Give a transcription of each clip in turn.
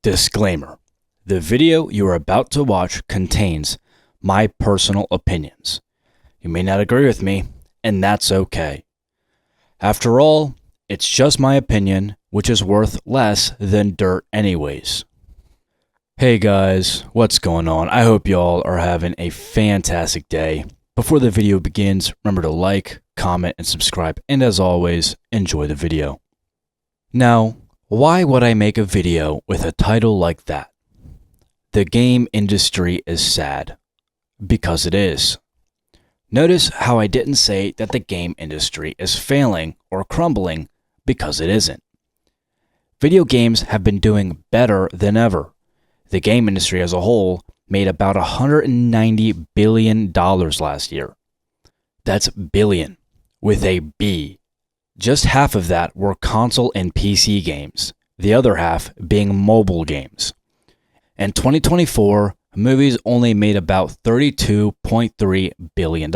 Disclaimer: the video you are about to watch contains my personal opinions. You may not agree with me, and that's okay. After all, it's just my opinion, which is worth less than dirt anyways. Hey guys, what's going on? I hope y'all are having a fantastic day. Before the video begins, remember to like, comment, and subscribe, and as always, enjoy the video. Now, why would I make a video with a title like that? The game industry is sad. Because it is. Notice how I didn't say that the game industry is failing or crumbling, because it isn't. Video games have been doing better than ever. The game industry as a whole made about $190 billion last year. That's billion, with a B. Just half of that were console and PC games, the other half being mobile games. In 2024, movies only made about $32.3 billion.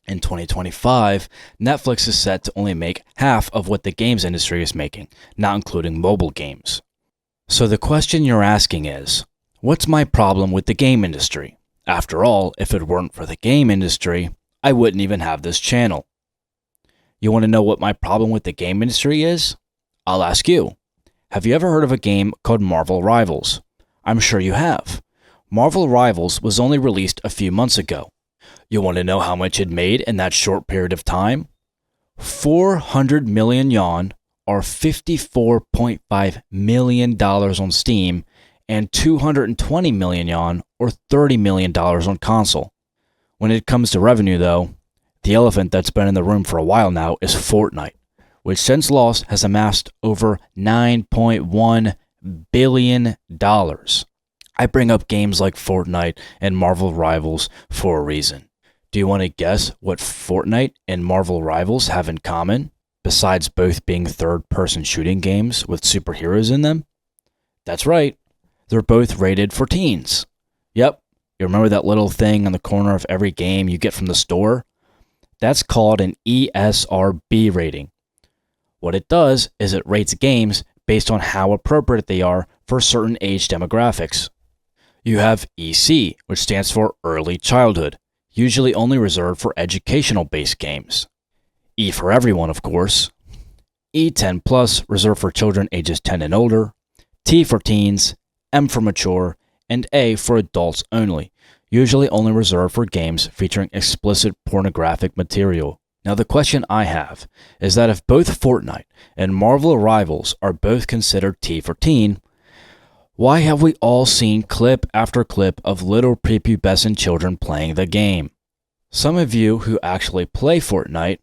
In 2025, Netflix is set to only make half of what the games industry is making, not including mobile games. So the question you're asking is, what's my problem with the game industry? After all, if it weren't for the game industry, I wouldn't even have this channel. You want to know what my problem with the game industry is? I'll ask you. Have you ever heard of a game called Marvel Rivals? I'm sure you have. Marvel Rivals was only released a few months ago. You want to know how much it made in that short period of time? 400 million yuan, or $54.5 million on Steam, and 220 million yuan, or $30 million on console. When it comes to revenue, though, the elephant that's been in the room for a while now is Fortnite, which since launch has amassed over $9.1 billion. I bring up games like Fortnite and Marvel Rivals for a reason. Do you want to guess what Fortnite and Marvel Rivals have in common, besides both being third-person shooting games with superheroes in them? That's right, they're both rated for teens. Yep, you remember that little thing on the corner of every game you get from the store? That's called an ESRB rating. What it does is it rates games based on how appropriate they are for certain age demographics. You have EC, which stands for Early Childhood, usually only reserved for educational-based games. E for everyone, of course. E10 Plus, reserved for children ages 10 and older. T for teens, M for mature, and A for adults only, usually only reserved for games featuring explicit pornographic material. Now the question I have is that if both Fortnite and Marvel Rivals are both considered T for teen, why have we all seen clip after clip of little prepubescent children playing the game? Some of you who actually play Fortnite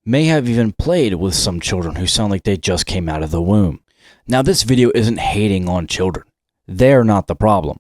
may have even played with some children who sound like they just came out of the womb. Now this video isn't hating on children. They're not the problem.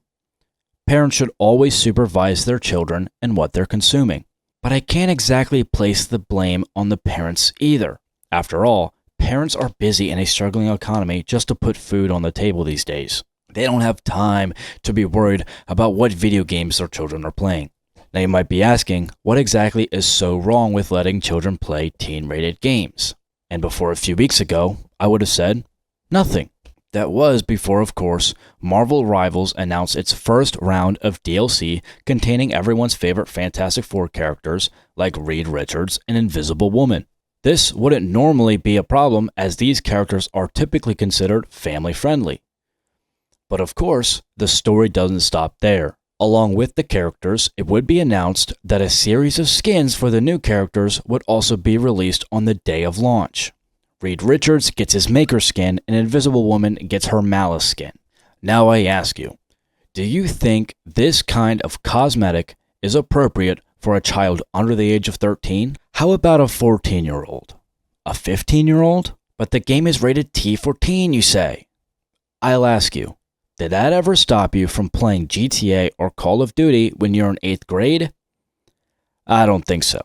Parents should always supervise their children and what they're consuming. But I can't exactly place the blame on the parents either. After all, parents are busy in a struggling economy just to put food on the table these days. They don't have time to be worried about what video games their children are playing. Now you might be asking, what exactly is so wrong with letting children play teen-rated games? And before a few weeks ago, I would have said, nothing. That was before, of course, Marvel Rivals announced its first round of DLC containing everyone's favorite Fantastic Four characters like Reed Richards and Invisible Woman. This wouldn't normally be a problem as these characters are typically considered family-friendly. But of course, the story doesn't stop there. Along with the characters, it would be announced that a series of skins for the new characters would also be released on the day of launch. Reed Richards gets his Maker skin, and Invisible Woman gets her Malice skin. Now I ask you, do you think this kind of cosmetic is appropriate for a child under the age of 13? How about a 14-year-old? A 15-year-old? But the game is rated T for teen, you say. I'll ask you, did that ever stop you from playing GTA or Call of Duty when you're in 8th grade? I don't think so.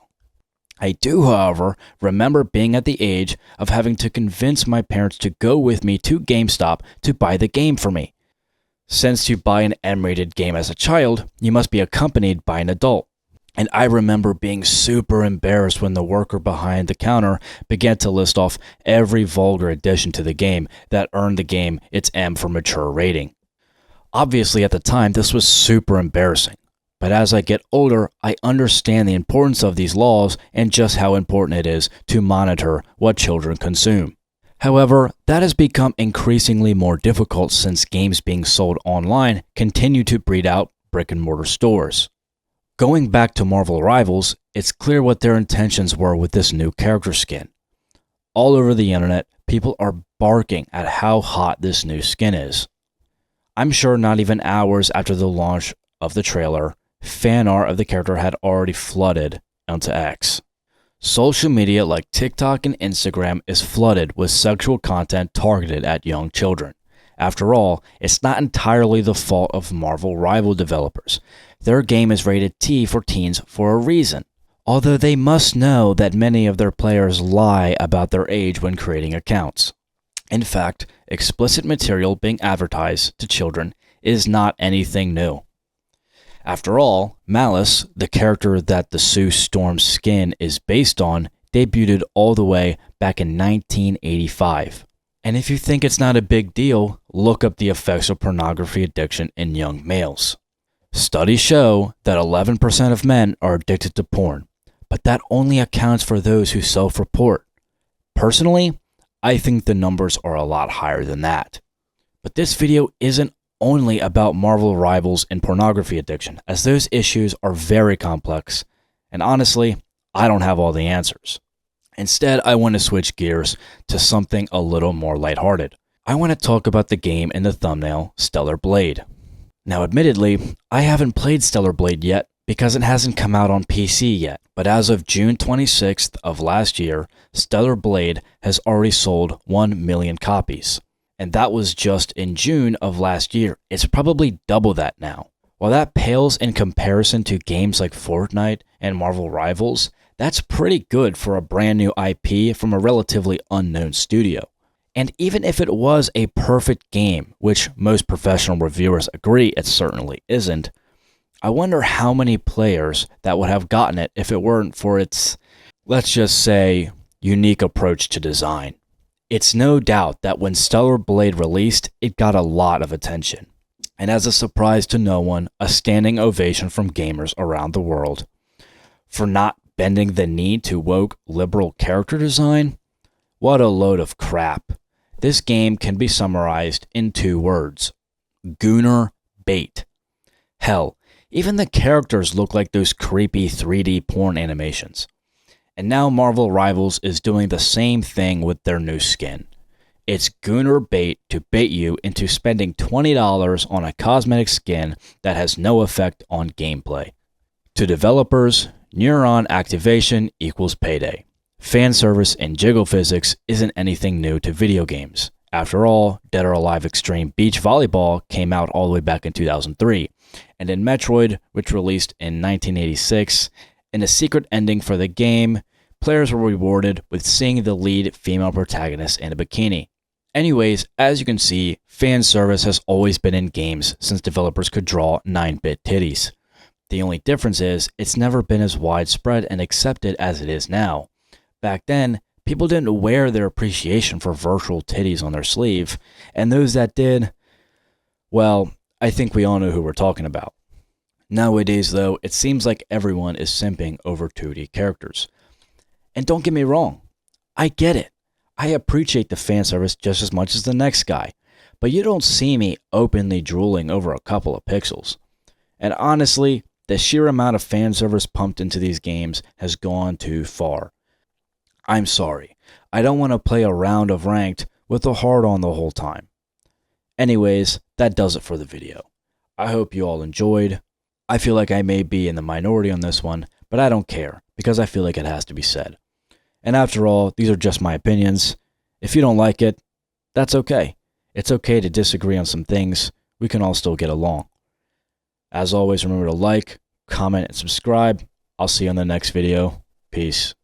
I do, however, remember being at the age of having to convince my parents to go with me to GameStop to buy the game for me. Since to buy an M-rated game as a child, you must be accompanied by an adult. And I remember being super embarrassed when the worker behind the counter began to list off every vulgar addition to the game that earned the game its M for mature rating. Obviously, at the time, this was super embarrassing. But as I get older, I understand the importance of these laws and just how important it is to monitor what children consume. However, that has become increasingly more difficult since games being sold online continue to breed out brick-and-mortar stores. Going back to Marvel Rivals, it's clear what their intentions were with this new character skin. All over the internet, people are barking at how hot this new skin is. I'm sure not even hours after the launch of the trailer, fan art of the character had already flooded onto X. Social media like TikTok and Instagram is flooded with sexual content targeted at young children. After all, it's not entirely the fault of Marvel Rival developers. Their game is rated T for teens for a reason, although they must know that many of their players lie about their age when creating accounts. In fact, explicit material being advertised to children is not anything new. After all, Malice, the character that the Sue Storm skin is based on, debuted all the way back in 1985. And if you think it's not a big deal, look up the effects of pornography addiction in young males. Studies show that 11% of men are addicted to porn, but that only accounts for those who self-report. Personally, I think the numbers are a lot higher than that. But this video isn't only about Marvel Rivals and pornography addiction, as those issues are very complex, and honestly, I don't have all the answers. Instead, I want to switch gears to something a little more lighthearted. I want to talk about the game in the thumbnail, Stellar Blade. Now, admittedly, I haven't played Stellar Blade yet because it hasn't come out on PC yet, but as of June 26th of last year, Stellar Blade has already sold 1 million copies. And that was just in June of last year. It's probably double that now. While that pales in comparison to games like Fortnite and Marvel Rivals, that's pretty good for a brand new IP from a relatively unknown studio. And even if it was a perfect game, which most professional reviewers agree it certainly isn't, I wonder how many players that would have gotten it if it weren't for its, let's just say, unique approach to design. It's no doubt that when Stellar Blade released, it got a lot of attention. And as a surprise to no one, a standing ovation from gamers around the world. For not bending the knee to woke liberal character design? What a load of crap. This game can be summarized in 2 words. Gooner bait. Hell, even the characters look like those creepy 3D porn animations. And now Marvel Rivals is doing the same thing with their new skin. It's Gooner bait to bait you into spending $20 on a cosmetic skin that has no effect on gameplay. To developers, neuron activation equals payday. Fan service and jiggle physics isn't anything new to video games. After all, Dead or Alive Extreme Beach Volleyball came out all the way back in 2003, and in Metroid, which released in 1986, in a secret ending for the game, players were rewarded with seeing the lead female protagonist in a bikini. Anyways, as you can see, fan service has always been in games since developers could draw 9-bit titties. The only difference is, it's never been as widespread and accepted as it is now. Back then, people didn't wear their appreciation for virtual titties on their sleeve, and those that did, well, I think we all know who we're talking about. Nowadays, though, it seems like everyone is simping over 2D characters. And don't get me wrong, I get it. I appreciate the fan service just as much as the next guy, but you don't see me openly drooling over a couple of pixels. And honestly, the sheer amount of fan service pumped into these games has gone too far. I'm sorry, I don't want to play a round of ranked with a hard on the whole time. Anyways, that does it for the video. I hope you all enjoyed. I feel like I may be in the minority on this one, but I don't care, because I feel like it has to be said. And after all, these are just my opinions. If you don't like it, that's okay. It's okay to disagree on some things. We can all still get along. As always, remember to like, comment, and subscribe. I'll see you on the next video. Peace.